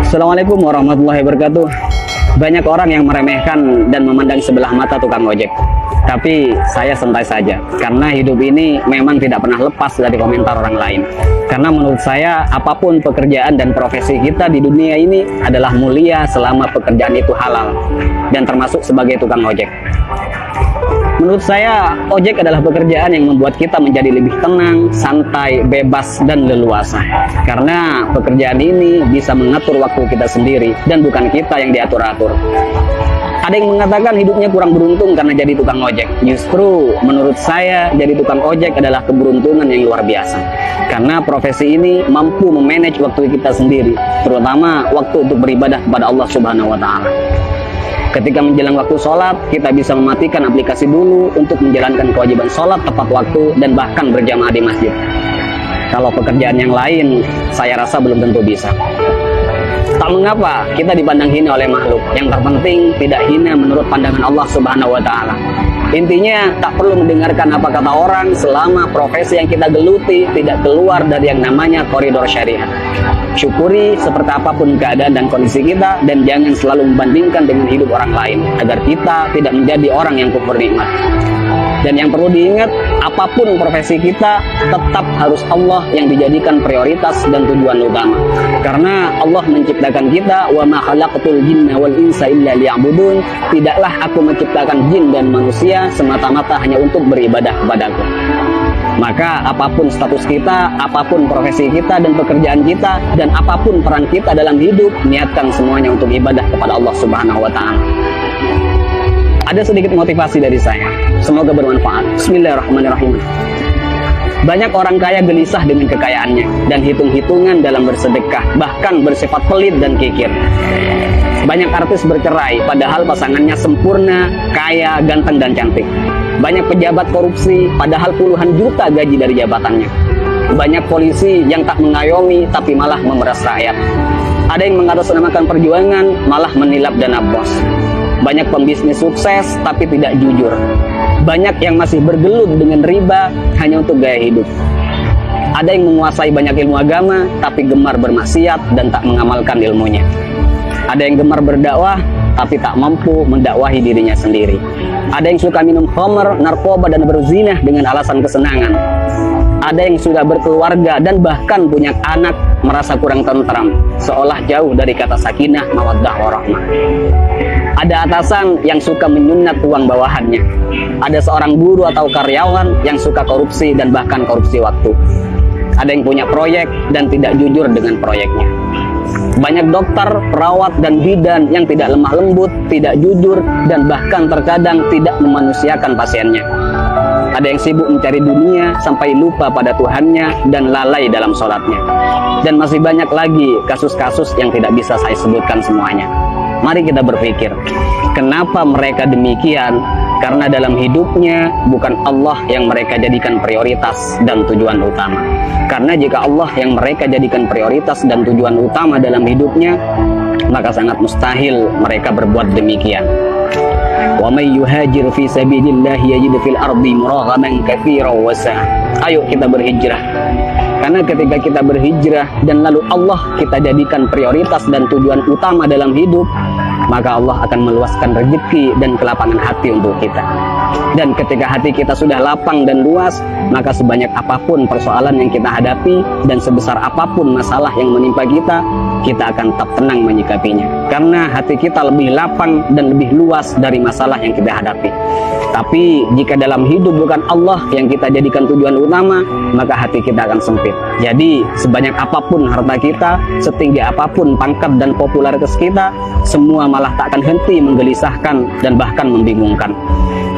Assalamualaikum warahmatullahi wabarakatuh. Banyak orang yang meremehkan dan memandang sebelah mata tukang ojek. Tapi saya santai saja, karena hidup ini memang tidak pernah lepas dari komentar orang lain. Karena menurut saya, apapun pekerjaan dan profesi kita di dunia ini adalah mulia selama pekerjaan itu halal, dan termasuk sebagai tukang ojek. Menurut saya, ojek adalah pekerjaan yang membuat kita menjadi lebih tenang, santai, bebas, dan leluasa. Karena pekerjaan ini bisa mengatur waktu kita sendiri, dan bukan kita yang diatur-atur. Ada yang mengatakan hidupnya kurang beruntung karena jadi tukang ojek. Justru menurut saya, jadi tukang ojek adalah keberuntungan yang luar biasa. Karena profesi ini mampu memanage waktu kita sendiri, terutama waktu untuk beribadah kepada Allah Subhanahu wa Ta'ala. Ketika menjelang waktu sholat, kita bisa mematikan aplikasi dulu untuk menjalankan kewajiban sholat tepat waktu dan bahkan berjamaah di masjid. Kalau pekerjaan yang lain, saya rasa belum tentu bisa. Tak mengapa kita dipandang hina oleh makhluk. Yang terpenting tidak hina menurut pandangan Allah Subhanahu wa Ta'ala. Intinya tak perlu mendengarkan apa kata orang selama profesi yang kita geluti tidak keluar dari yang namanya koridor syariat. Syukuri seperti apapun keadaan dan kondisi kita, dan jangan selalu membandingkan dengan hidup orang lain agar kita tidak menjadi orang yang kufur nikmat. Dan yang perlu diingat, apapun profesi kita, tetap harus Allah yang dijadikan prioritas dan tujuan utama. Karena Allah menciptakan kita, wa ma khalaqtul jinna wal insa illa liya'budun. Tidaklah aku menciptakan jin dan manusia semata-mata hanya untuk beribadah kepadaku. Maka apapun status kita, apapun profesi kita dan pekerjaan kita, dan apapun peran kita dalam hidup, niatkan semuanya untuk ibadah kepada Allah Subhanahu wa Ta'ala. Ada sedikit motivasi dari saya, semoga bermanfaat. Bismillahirrahmanirrahim. Banyak orang kaya gelisah dengan kekayaannya dan hitung-hitungan dalam bersedekah, bahkan bersifat pelit dan kikir. Banyak artis bercerai padahal pasangannya sempurna, kaya, ganteng, dan cantik. Banyak pejabat korupsi padahal puluhan juta gaji dari jabatannya. Banyak polisi yang tak mengayomi tapi malah memeras rakyat. Ada yang mengatasnamakan perjuangan malah menilap dana bos. Banyak pembisnis sukses tapi tidak jujur. Banyak yang masih bergelut dengan riba hanya untuk gaya hidup. Ada yang menguasai banyak ilmu agama tapi gemar bermaksiat dan tak mengamalkan ilmunya. Ada yang gemar berdakwah tapi tak mampu mendakwahi dirinya sendiri. Ada yang suka minum khamr, narkoba, dan berzinah dengan alasan kesenangan. Ada yang sudah berkeluarga dan bahkan punya anak merasa kurang tentram, seolah jauh dari kata sakinah, mawaddah, warahmah. Ada atasan yang suka menyunat uang bawahannya. Ada seorang guru atau karyawan yang suka korupsi dan bahkan korupsi waktu. Ada yang punya proyek dan tidak jujur dengan proyeknya. Banyak dokter, perawat, dan bidan yang tidak lemah lembut, tidak jujur, dan bahkan terkadang tidak memanusiakan pasiennya. Ada yang sibuk mencari dunia sampai lupa pada Tuhannya dan lalai dalam sholatnya. Dan masih banyak lagi kasus-kasus yang tidak bisa saya sebutkan semuanya. Mari kita berpikir, kenapa mereka demikian? Karena dalam hidupnya bukan Allah yang mereka jadikan prioritas dan tujuan utama. Karena jika Allah yang mereka jadikan prioritas dan tujuan utama dalam hidupnya, maka sangat mustahil mereka berbuat demikian. Wa may yuhajir fi sabilillah yajid fil ardi muraghaman katsiran wa sa'a. Ayo kita berhijrah. Karena ketika kita berhijrah dan lalu Allah kita jadikan prioritas dan tujuan utama dalam hidup, maka Allah akan meluaskan rezeki dan kelapangan hati untuk kita. Dan ketika hati kita sudah lapang dan luas, maka sebanyak apapun persoalan yang kita hadapi dan sebesar apapun masalah yang menimpa kita akan tetap tenang menyikapinya. Karena hati kita lebih lapang dan lebih luas dari masalah yang kita hadapi. Tapi jika dalam hidup bukan Allah yang kita jadikan tujuan utama, maka hati kita akan sempit. Jadi sebanyak apapun harta kita, setinggi apapun pangkat dan popularitas kita, semua malah tak akan henti menggelisahkan dan bahkan membingungkan.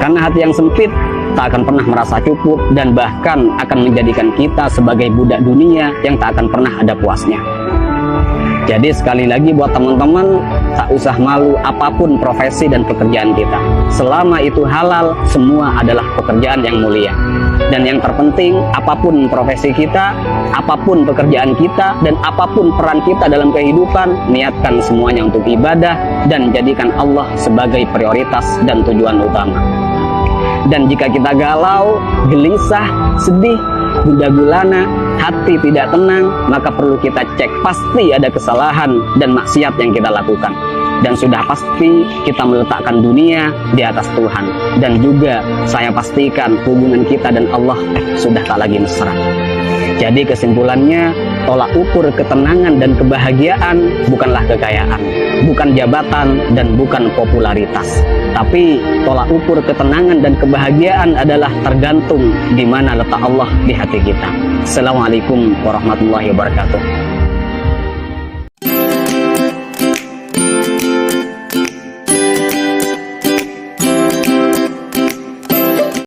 Karena hati yang sempit tak akan pernah merasa cukup dan bahkan akan menjadikan kita sebagai budak dunia yang tak akan pernah ada puasnya. Jadi sekali lagi buat teman-teman, tak usah malu apapun profesi dan pekerjaan kita. Selama itu halal, semua adalah pekerjaan yang mulia. Dan yang terpenting, apapun profesi kita, apapun pekerjaan kita, dan apapun peran kita dalam kehidupan, niatkan semuanya untuk ibadah dan jadikan Allah sebagai prioritas dan tujuan utama. Dan jika kita galau, gelisah, sedih, gundah gulana, hati tidak tenang, maka perlu kita cek. Pasti ada kesalahan dan maksiat yang kita lakukan. Dan sudah pasti kita meletakkan dunia di atas Tuhan. Dan juga saya pastikan hubungan kita dan Allah sudah tak lagi mesra. Jadi kesimpulannya, tolak ukur ketenangan dan kebahagiaan bukanlah kekayaan, bukan jabatan, dan bukan popularitas. Tapi tolak ukur ketenangan dan kebahagiaan adalah tergantung di mana letak Allah di hati kita. Assalamualaikum warahmatullahi wabarakatuh.